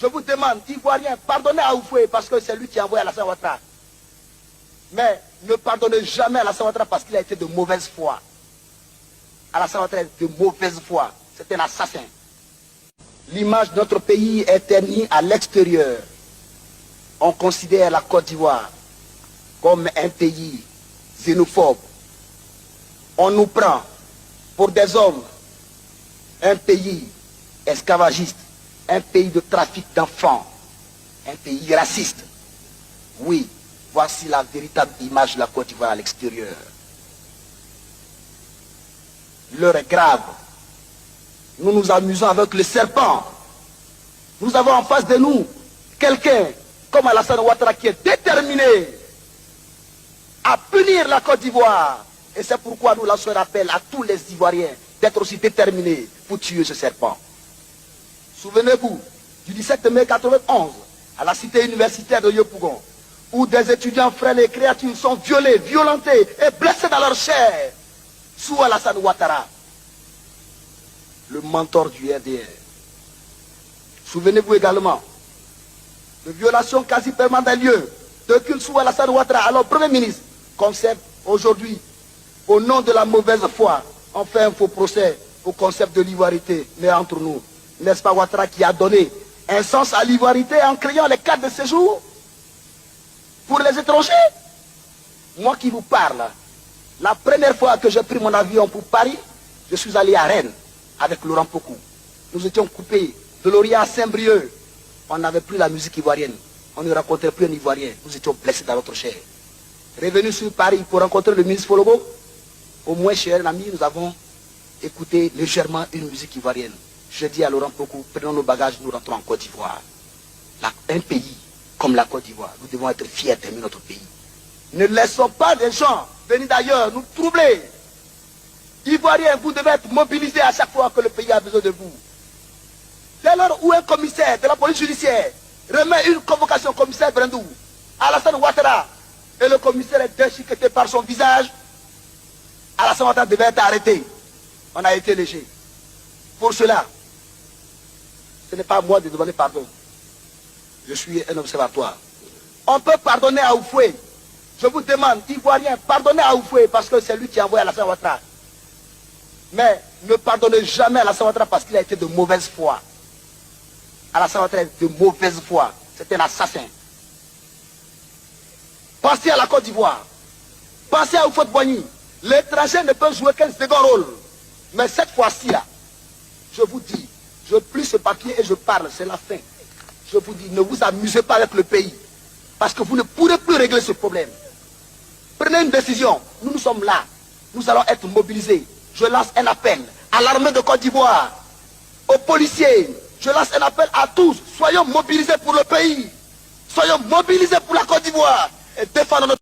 Je vous demande, Ivoiriens, pardonnez à Houphouët parce que c'est lui qui a envoyé Alassane Ouattara. Mais ne pardonnez jamais à Alassane Ouattara parce qu'il a été de mauvaise foi. Alassane Ouattara est de mauvaise foi. C'est un assassin. L'image de notre pays est ternie à l'extérieur. On considère la Côte d'Ivoire comme un pays xénophobe. On nous prend pour des hommes, un pays esclavagiste, un pays de trafic d'enfants, un pays raciste. Oui, voici la véritable image de la Côte d'Ivoire à l'extérieur. L'heure est grave. Nous nous amusons avec le serpent. Nous avons en face de nous quelqu'un comme Alassane Ouattara qui est déterminé à punir la Côte d'Ivoire. Et c'est pourquoi nous lançons un appel à tous les Ivoiriens d'être aussi déterminés pour tuer ce serpent. Souvenez-vous du 17 mai 1991 à la cité universitaire de Yopougon, où des étudiants frères et créatures sont violés, violentés et blessés dans leur chair sous Alassane Ouattara, le mentor du RDR. Souvenez-vous également de violations quasi permanentes des lieux de culte sous Alassane Ouattara. Alors, Premier ministre, concept aujourd'hui, au nom de la mauvaise foi, on fait un faux procès au concept de l'ivoirité, mais entre nous, n'est-ce pas Ouattara qui a donné un sens à l'ivoirité en créant les cartes de séjour pour les étrangers? Moi qui vous parle, la première fois que j'ai pris mon avion pour Paris, je suis allé à Rennes avec Laurent Pocou. Nous étions coupés de Lorient à Saint-Brieuc. On n'avait plus la musique ivoirienne. On ne rencontrait plus un Ivoirien. Nous étions blessés dans notre chair. Revenu sur Paris pour rencontrer le ministre Fologo, au moins, cher ami, nous avons écouté légèrement une musique ivoirienne. Je dis à Laurent Pocou, prenons nos bagages, nous rentrons en Côte d'Ivoire. Un pays comme la Côte d'Ivoire, nous devons être fiers d'aimer notre pays. Ne laissons pas des gens venir d'ailleurs nous troubler. Ivoiriens, vous devez être mobilisés à chaque fois que le pays a besoin de vous. Dès lors où un commissaire de la police judiciaire remet une convocation au commissaire Brandou, Alassane Ouattara, et le commissaire est déchiqueté par son visage, Alassane Ouattara devait être arrêté. On a été léger. Pour cela, ce n'est pas à moi de demander pardon. Je suis un observatoire. On peut pardonner à Houphouët. Je vous demande, Ivoiriens, pardonnez à Houphouët parce que c'est lui qui a envoyé Alassane Ouattara. Mais ne pardonnez jamais à Alassane Ouattara parce qu'il a été de mauvaise foi. Alassane Ouattara est de mauvaise foi. C'est un assassin. Pensez à la Côte d'Ivoire. Pensez à Houphouët-Boigny. L'étranger ne peut jouer qu'un second rôle. Mais cette fois-ci, là, je vous dis, je plie ce papier et je parle, c'est la fin. Je vous dis, ne vous amusez pas avec le pays. Parce que vous ne pourrez plus régler ce problème. Prenez une décision. Nous sommes là. Nous allons être mobilisés. Je lance un appel à l'armée de Côte d'Ivoire, aux policiers. Je lance un appel à tous. Soyons mobilisés pour le pays. Soyons mobilisés pour la Côte d'Ivoire. Et défendons notre